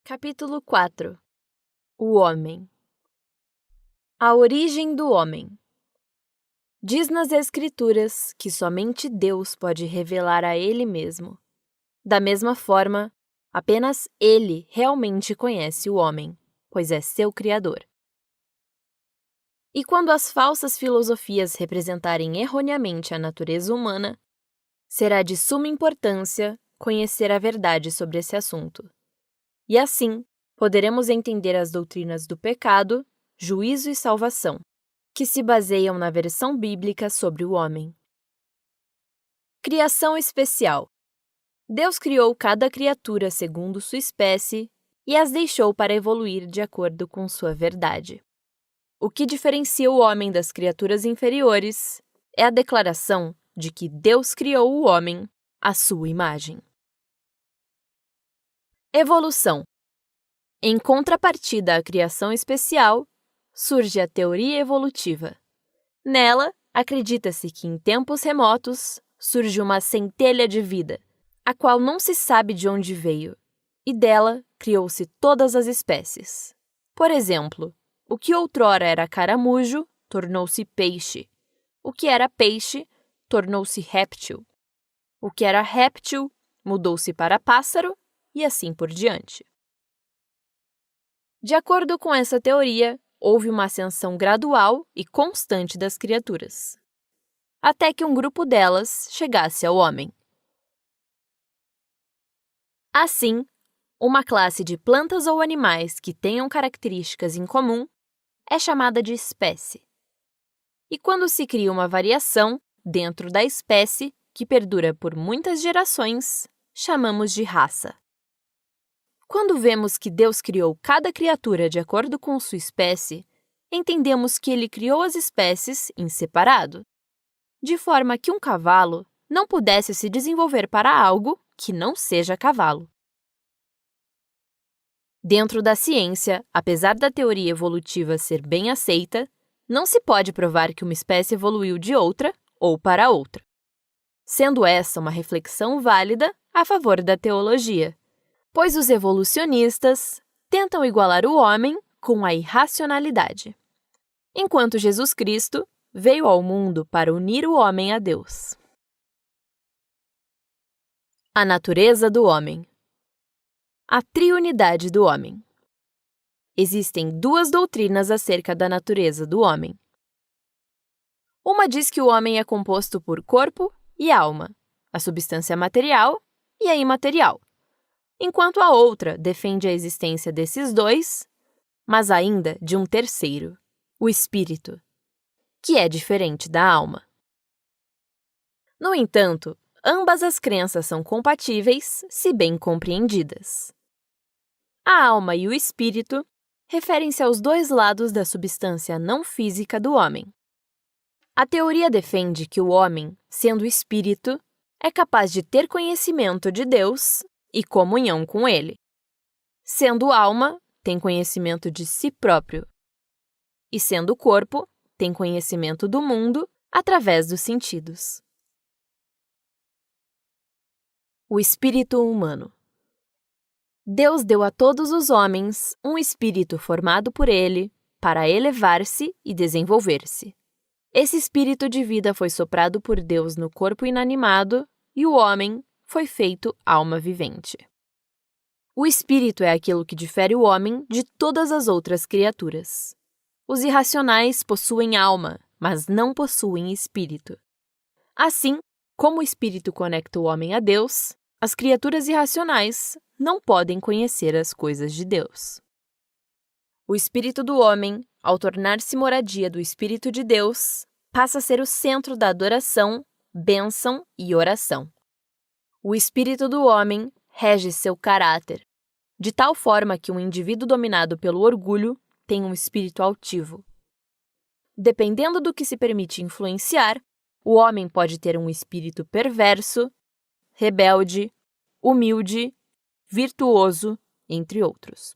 Capítulo 4 O Homem. A origem do homem. Diz nas Escrituras que somente Deus pode revelar a Ele mesmo. Da mesma forma, apenas Ele realmente conhece o homem, pois é seu Criador. E quando as falsas filosofias representarem erroneamente a natureza humana, será de suma importância conhecer a verdade sobre esse assunto. E assim, poderemos entender as doutrinas do pecado, juízo e salvação, que se baseiam na versão bíblica sobre o homem. Criação especial. Deus criou cada criatura segundo sua espécie e as deixou para evoluir de acordo com sua verdade. O que diferencia o homem das criaturas inferiores é a declaração de que Deus criou o homem à sua imagem. Evolução. Em contrapartida à criação especial, surge a teoria evolutiva. Nela, acredita-se que em tempos remotos surge uma centelha de vida, a qual não se sabe de onde veio, e dela criou-se todas as espécies. Por exemplo, o que outrora era caramujo tornou-se peixe. O que era peixe tornou-se réptil. O que era réptil mudou-se para pássaro e assim por diante. De acordo com essa teoria, houve uma ascensão gradual e constante das criaturas, até que um grupo delas chegasse ao homem. Assim, uma classe de plantas ou animais que tenham características em comum é chamada de espécie. E quando se cria uma variação dentro da espécie que perdura por muitas gerações, chamamos de raça. Quando vemos que Deus criou cada criatura de acordo com sua espécie, entendemos que Ele criou as espécies em separado, de forma que um cavalo não pudesse se desenvolver para algo que não seja cavalo. Dentro da ciência, apesar da teoria evolutiva ser bem aceita, não se pode provar que uma espécie evoluiu de outra ou para outra, sendo essa uma reflexão válida a favor da teologia, pois os evolucionistas tentam igualar o homem com a irracionalidade, enquanto Jesus Cristo veio ao mundo para unir o homem a Deus. A natureza do homem. A triunidade do homem. Existem duas doutrinas acerca da natureza do homem. Uma diz que o homem é composto por corpo e alma, a substância material e a imaterial, enquanto a outra defende a existência desses dois, mas ainda de um terceiro, o espírito, que é diferente da alma. No entanto, ambas as crenças são compatíveis se bem compreendidas. A alma e o espírito referem-se aos dois lados da substância não física do homem. A teoria defende que o homem, sendo espírito, é capaz de ter conhecimento de Deus e comunhão com Ele. Sendo alma, tem conhecimento de si próprio. E sendo corpo, tem conhecimento do mundo através dos sentidos. O espírito humano. Deus deu a todos os homens um espírito formado por Ele para elevar-se e desenvolver-se. Esse espírito de vida foi soprado por Deus no corpo inanimado e o homem foi feito alma vivente. O espírito é aquilo que difere o homem de todas as outras criaturas. Os irracionais possuem alma, mas não possuem espírito. Assim, como o espírito conecta o homem a Deus, as criaturas irracionais não podem conhecer as coisas de Deus. O espírito do homem, ao tornar-se moradia do Espírito de Deus, passa a ser o centro da adoração, bênção e oração. O espírito do homem rege seu caráter, de tal forma que um indivíduo dominado pelo orgulho tem um espírito altivo. Dependendo do que se permite influenciar, o homem pode ter um espírito perverso, rebelde, humilde, virtuoso, entre outros.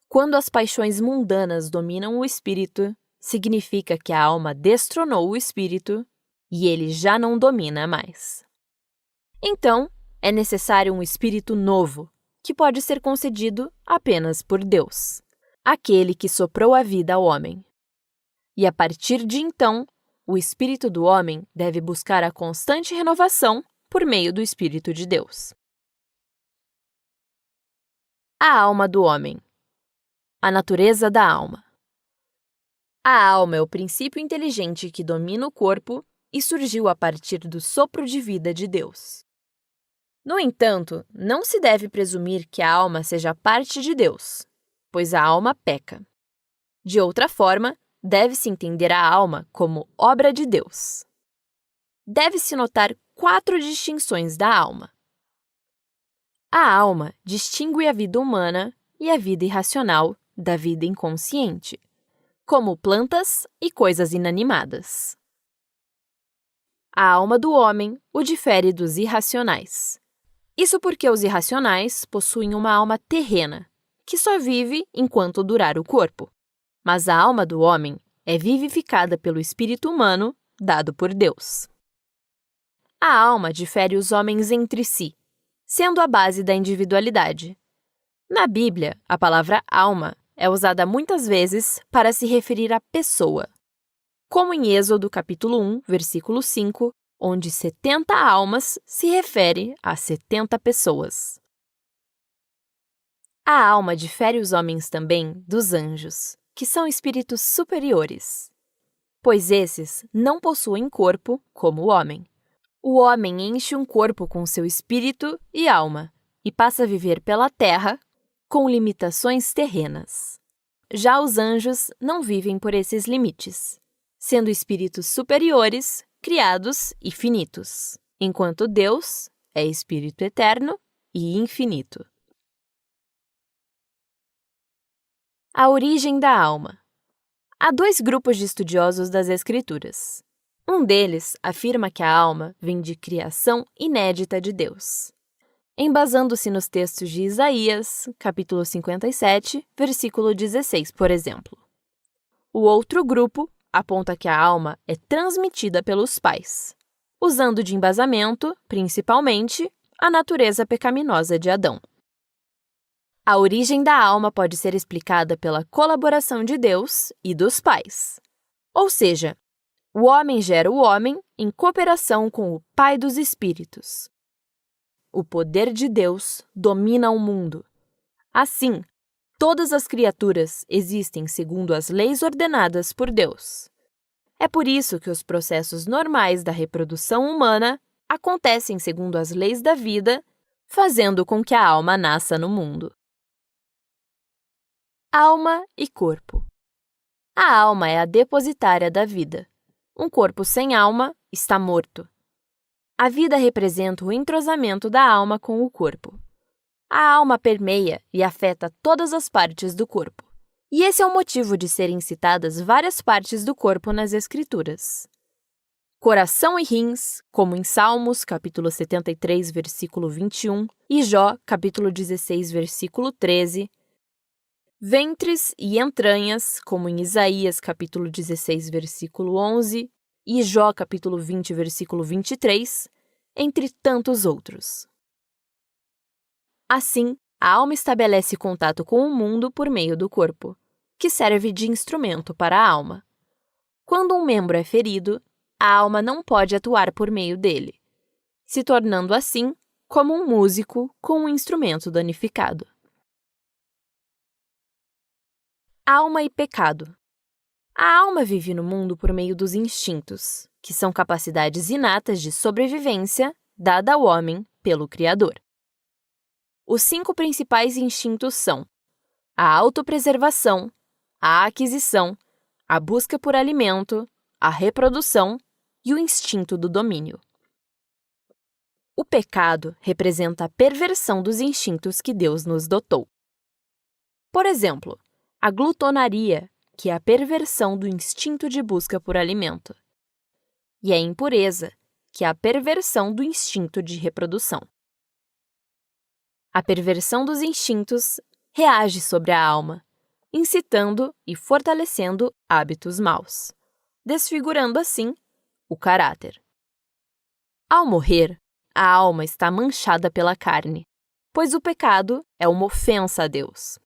Quando as paixões mundanas dominam o espírito, significa que a alma destronou o espírito e ele já não domina mais. Então, é necessário um espírito novo, que pode ser concedido apenas por Deus, aquele que soprou a vida ao homem. E a partir de então, o espírito do homem deve buscar a constante renovação por meio do Espírito de Deus. A alma do homem. A natureza da alma. A alma é o princípio inteligente que domina o corpo e surgiu a partir do sopro de vida de Deus. No entanto, não se deve presumir que a alma seja parte de Deus, pois a alma peca. De outra forma, deve-se entender a alma como obra de Deus. Deve-se notar 4 distinções da alma. A alma distingue a vida humana e a vida irracional da vida inconsciente, como plantas e coisas inanimadas. A alma do homem o difere dos irracionais. Isso porque os irracionais possuem uma alma terrena, que só vive enquanto durar o corpo. Mas a alma do homem é vivificada pelo espírito humano dado por Deus. A alma difere os homens entre si, sendo a base da individualidade. Na Bíblia, a palavra alma é usada muitas vezes para se referir à pessoa, como em Êxodo capítulo 1, versículo 5, onde 70 almas se refere a 70 pessoas. A alma difere os homens também dos anjos, que são espíritos superiores, pois esses não possuem corpo como o homem. O homem enche um corpo com seu espírito e alma e passa a viver pela terra com limitações terrenas. Já os anjos não vivem por esses limites, sendo espíritos superiores, criados e finitos, enquanto Deus é espírito eterno e infinito. A origem da alma. Há 2 grupos de estudiosos das Escrituras. Um deles afirma que a alma vem de criação inédita de Deus, embasando-se nos textos de Isaías, capítulo 57, versículo 16, por exemplo. O outro grupo aponta que a alma é transmitida pelos pais, usando de embasamento, principalmente, a natureza pecaminosa de Adão. A origem da alma pode ser explicada pela colaboração de Deus e dos pais. Ou seja, o homem gera o homem em cooperação com o Pai dos Espíritos. O poder de Deus domina o mundo. Assim, todas as criaturas existem segundo as leis ordenadas por Deus. É por isso que os processos normais da reprodução humana acontecem segundo as leis da vida, fazendo com que a alma nasça no mundo. Alma e corpo. A alma é a depositária da vida. Um corpo sem alma está morto. A vida representa o entrosamento da alma com o corpo. A alma permeia e afeta todas as partes do corpo. E esse é o motivo de serem citadas várias partes do corpo nas Escrituras. Coração e rins, como em Salmos, capítulo 73, versículo 21, e Jó, capítulo 16, versículo 13. Ventres e entranhas, como em Isaías, capítulo 16, versículo 11, e Jó, capítulo 20, versículo 23, entre tantos outros. Assim, a alma estabelece contato com o mundo por meio do corpo, que serve de instrumento para a alma. Quando um membro é ferido, a alma não pode atuar por meio dele, se tornando assim como um músico com um instrumento danificado. Alma e pecado. A alma vive no mundo por meio dos instintos, que são capacidades inatas de sobrevivência dada ao homem pelo Criador. Os 5 principais instintos são a autopreservação, a aquisição, a busca por alimento, a reprodução e o instinto do domínio. O pecado representa a perversão dos instintos que Deus nos dotou. Por exemplo, a glutonaria, que é a perversão do instinto de busca por alimento, e a impureza, que é a perversão do instinto de reprodução. A perversão dos instintos reage sobre a alma, incitando e fortalecendo hábitos maus, desfigurando assim o caráter. Ao morrer, a alma está manchada pela carne, pois o pecado é uma ofensa a Deus.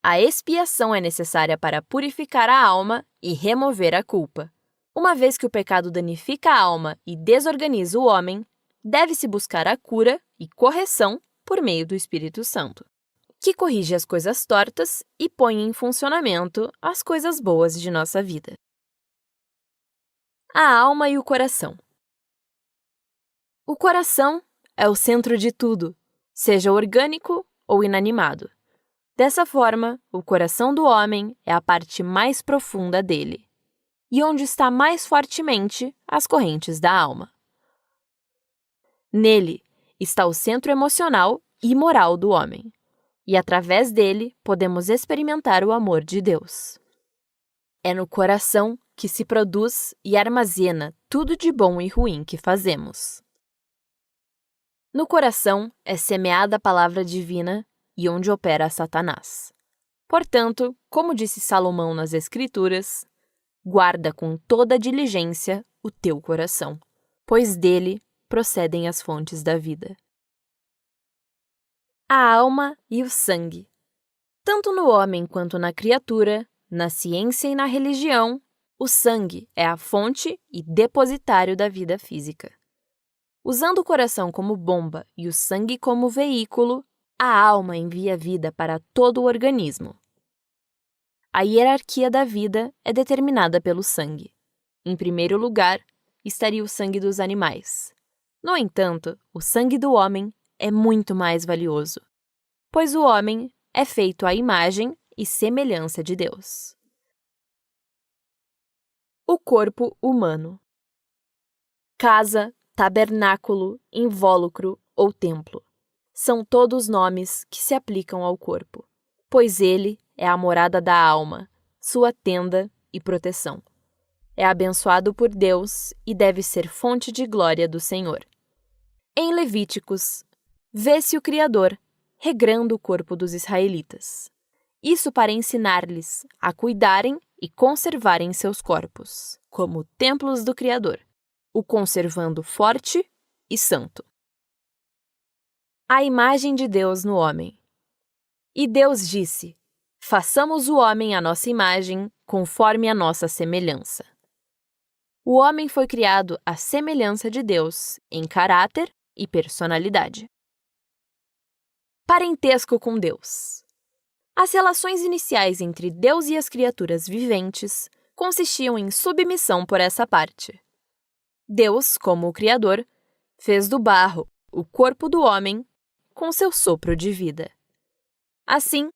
A expiação é necessária para purificar a alma e remover a culpa. Uma vez que o pecado danifica a alma e desorganiza o homem, deve-se buscar a cura e correção por meio do Espírito Santo, que corrige as coisas tortas e põe em funcionamento as coisas boas de nossa vida. A alma e o coração. O coração é o centro de tudo, seja orgânico ou inanimado. Dessa forma, o coração do homem é a parte mais profunda dele, e onde está mais fortemente as correntes da alma. Nele está o centro emocional e moral do homem, e através dele podemos experimentar o amor de Deus. É no coração que se produz e armazena tudo de bom e ruim que fazemos. No coração é semeada a palavra divina e onde opera Satanás. Portanto, como disse Salomão nas Escrituras, guarda com toda diligência o teu coração, pois dele procedem as fontes da vida. A alma e o sangue. Tanto no homem quanto na criatura, na ciência e na religião, o sangue é a fonte e depositário da vida física. Usando o coração como bomba e o sangue como veículo, a alma envia vida para todo o organismo. A hierarquia da vida é determinada pelo sangue. Em primeiro lugar, estaria o sangue dos animais. No entanto, o sangue do homem é muito mais valioso, pois o homem é feito à imagem e semelhança de Deus. O corpo humano. Casa, tabernáculo, invólucro ou templo. São todos nomes que se aplicam ao corpo, pois ele é a morada da alma, sua tenda e proteção. É abençoado por Deus e deve ser fonte de glória do Senhor. Em Levíticos, vê-se o Criador regrando o corpo dos israelitas. Isso para ensinar-lhes a cuidarem e conservarem seus corpos, como templos do Criador, o conservando forte e santo. A imagem de Deus no homem. E Deus disse: façamos o homem à nossa imagem, conforme a nossa semelhança. O homem foi criado à semelhança de Deus, em caráter e personalidade. Parentesco com Deus. As relações iniciais entre Deus e as criaturas viventes consistiam em submissão por essa parte. Deus, como o Criador, fez do barro o corpo do homem com seu sopro de vida. Assim,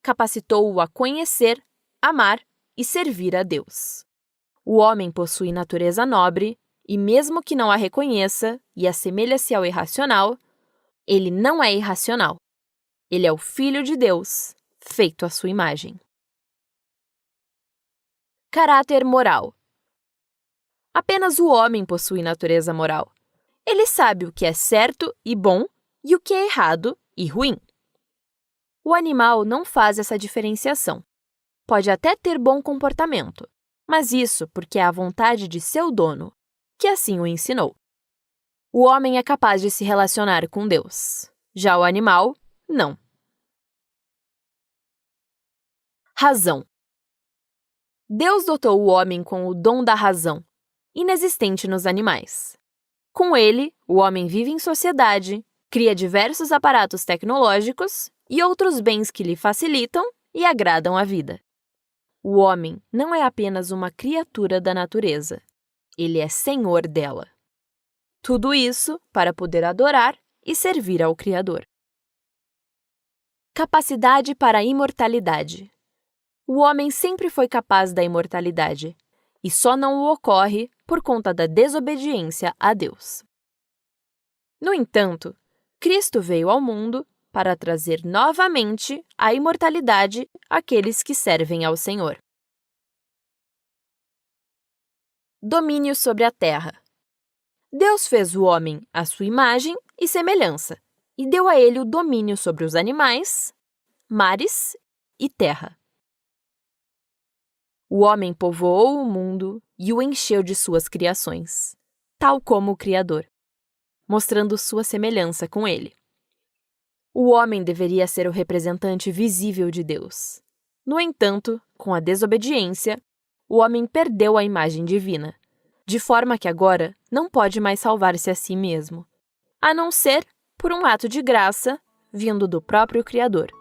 capacitou-o a conhecer, amar e servir a Deus. O homem possui natureza nobre e, mesmo que não a reconheça e assemelha-se ao irracional, ele não é irracional. Ele é o Filho de Deus, feito à sua imagem. Caráter moral. Apenas o homem possui natureza moral. Ele sabe o que é certo e bom e o que é errado e ruim. O animal não faz essa diferenciação. Pode até ter bom comportamento, mas isso porque é a vontade de seu dono, que assim o ensinou. O homem é capaz de se relacionar com Deus. Já o animal, não. Razão. Deus dotou o homem com o dom da razão, inexistente nos animais. Com ele, o homem vive em sociedade, cria diversos aparatos tecnológicos e outros bens que lhe facilitam e agradam a vida. O homem não é apenas uma criatura da natureza, ele é senhor dela. Tudo isso para poder adorar e servir ao Criador. Capacidade para a imortalidade. O homem sempre foi capaz da imortalidade, e só não o ocorre por conta da desobediência a Deus. No entanto, Cristo veio ao mundo para trazer novamente a imortalidade àqueles que servem ao Senhor. Domínio sobre a terra. Deus fez o homem à sua imagem e semelhança, e deu a ele o domínio sobre os animais, mares e terra. O homem povoou o mundo e o encheu de suas criações, tal como o Criador, mostrando sua semelhança com ele. O homem deveria ser o representante visível de Deus. No entanto, com a desobediência, o homem perdeu a imagem divina, de forma que agora não pode mais salvar-se a si mesmo, a não ser por um ato de graça vindo do próprio Criador.